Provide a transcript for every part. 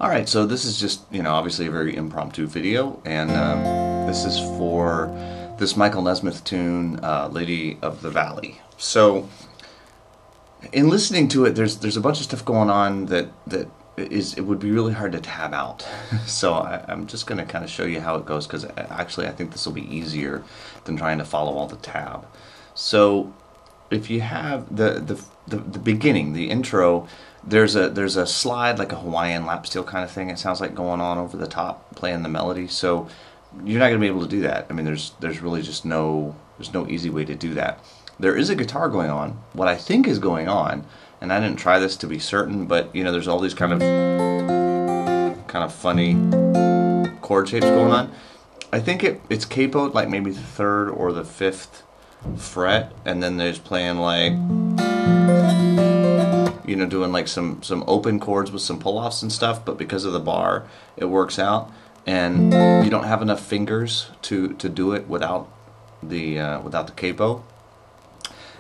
Alright, so this is just, obviously a very impromptu video, and this is for this Michael Nesmith tune, Lady of the Valley. So, in listening to it, there's a bunch of stuff going on that it would be really hard to tab out. So I'm just going to kind of show you how it goes, because actually I think this will be easier than trying to follow all the tab. So, if you have the beginning, the intro, there's a slide, like a Hawaiian lap steel kind of thing, it sounds like, going on over the top, playing the melody. So you're not going to be able to do that. I mean, there's really just no easy way to do that. There is a guitar going on. What I think is going on, and I didn't try this to be certain, but there's all these kind of funny chord shapes going on. I think it's capoed like maybe the 3rd or the 5th fret, and then there's playing like, doing like some open chords with some pull-offs and stuff, but because of the bar it works out, and you don't have enough fingers to do it without the capo,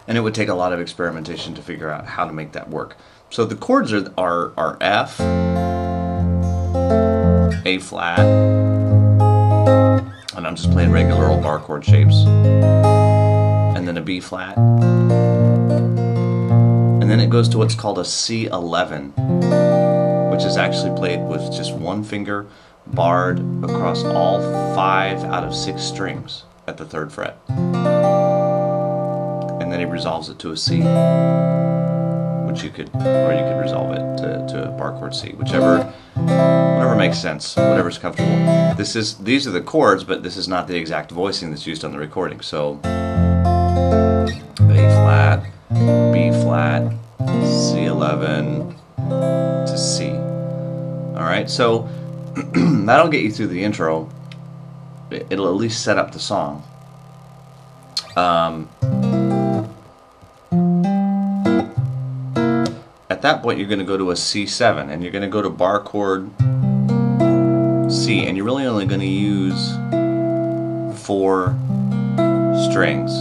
and it would take a lot of experimentation to figure out how to make that work. So the chords are F, A flat, and I'm just playing regular old bar chord shapes, and then a B flat, and then it goes to what's called a C11, which is actually played with just one finger barred across all 5 out of 6 strings at the 3rd fret. And then he resolves it to a C, which you could resolve it to a bar chord C, whatever makes sense, whatever's comfortable. These are the chords, but this is not the exact voicing that's used on the recording. So A flat, B flat, C11 to C. Alright, so that'll get you through the intro. It'll at least set up the song. At that point, you're going to go to a C7, and you're going to go to bar chord C, and you're really only going to use 4 strings.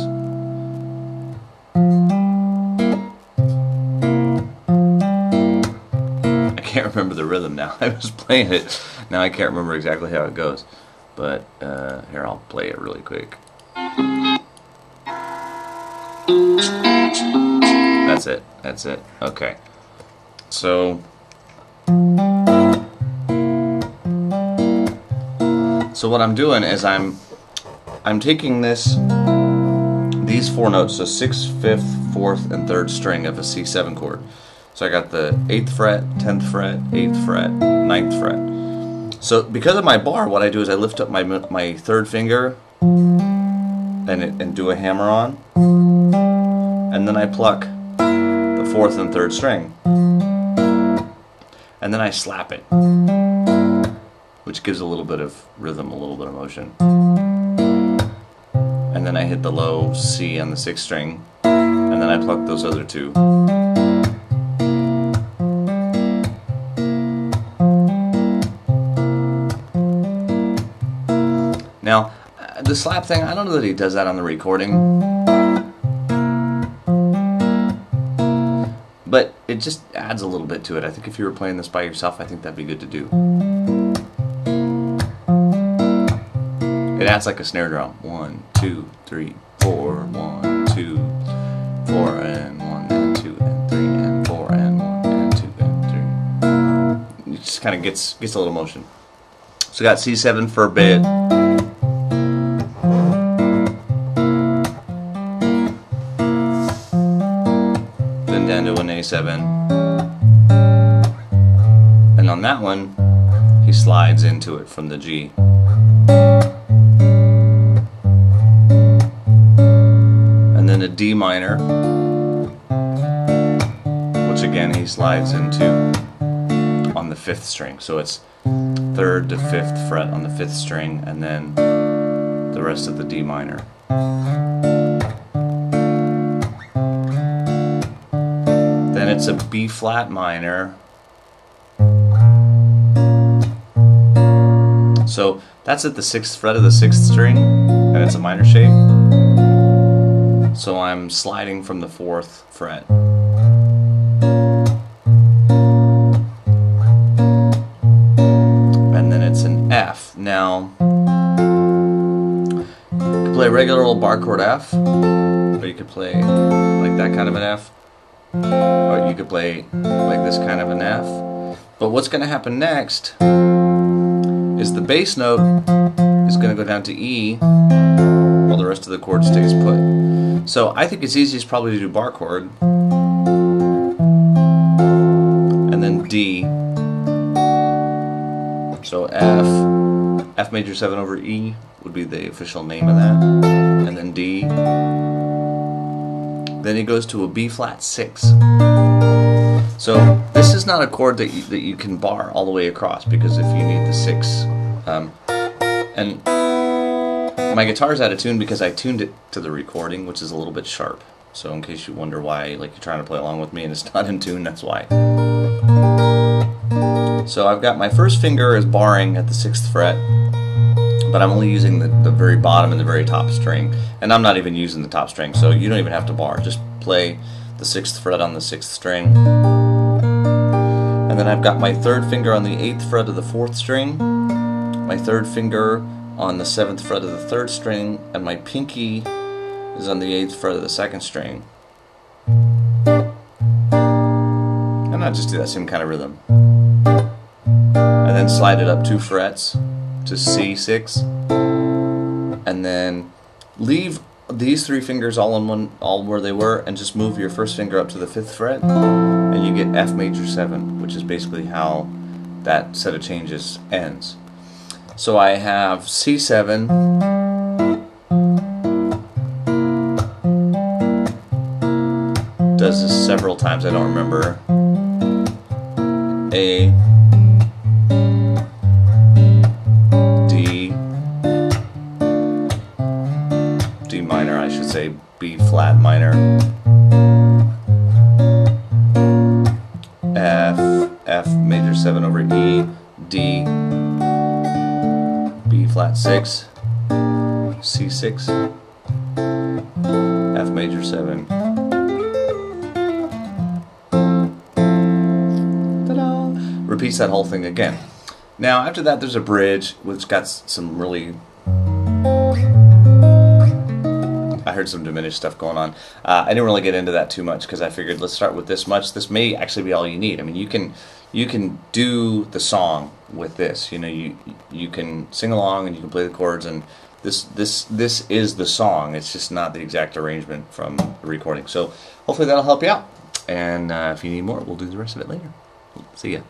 I can't remember the rhythm now. I was playing it. Now I can't remember exactly how it goes. But here, I'll play it really quick. That's it. That's it. Okay. So what I'm doing is I'm taking these 4 notes, so 6th, 5th, 4th, and 3rd string of a C7 chord. So I got the 8th fret, 10th fret, 8th fret, 9th fret. So because of my bar, what I do is I lift up my 3rd finger and do a hammer on, and then I pluck the 4th and 3rd string, and then I slap it, which gives a little bit of rhythm, a little bit of motion. And then I hit the low C on the 6th string, and then I pluck those other 2. Now, the slap thing, I don't know that he does that on the recording, but it just adds a little bit to it. I think if you were playing this by yourself, I think that'd be good to do. It adds like a snare drum. 1, 2, 3, 4, 1, 2, 4, and 1, and 2, and 3, and 4, and 1, and 2, and 3. It just kind of gets a little motion. So I got C7 for a bit. Then down to an A7. And on that one, he slides into it from the G. And then a D minor, which again he slides into on the 5th string. So it's 3rd to 5th fret on the 5th string, and then the rest of the D minor. Then it's a B flat minor. So that's at the 6th fret of the 6th string, and it's a minor shape. So I'm sliding from the 4th fret. regular old bar chord F, or you could play like that kind of an F, or you could play like this kind of an F. But what's going to happen next is the bass note is going to go down to E while the rest of the chord stays put. So I think it's easiest probably to do bar chord and then D. So F major 7 over E would be the official name of that, and then D. Then it goes to a B flat 6. So this is not a chord that you can bar all the way across, because if you need the 6, and my guitar's out of tune because I tuned it to the recording, which is a little bit sharp. So in case you wonder why, like, you're trying to play along with me and it's not in tune, that's why. So I've got my first finger is barring at the 6th fret, but I'm only using the very bottom and the very top string, and I'm not even using the top string, so you don't even have to bar. Just play the 6th fret on the 6th string, and then I've got my third finger on the 8th fret of the 4th string, my third finger on the 7th fret of the 3rd string, and my pinky is on the 8th fret of the 2nd string. And I'll just do that same kind of rhythm, and then slide it up 2 frets to C6, and then leave these 3 fingers all where they were, and just move your first finger up to the 5th fret, and you get F major 7, which is basically how that set of changes ends. So I have C7, does this several times, I don't remember, A, D minor, I should say, B flat minor, F major 7 over E, D, B flat 6, C6, F major 7. Ta-da! Repeats that whole thing again. Now after that there's a bridge which got some really, I heard some diminished stuff going on. I didn't really get into that too much because I figured let's start with this much. This may actually be all you need. I mean, you can do the song with this. You know, you can sing along and you can play the chords, and this is the song. It's just not the exact arrangement from the recording. So hopefully that'll help you out. And if you need more, we'll do the rest of it later. See ya.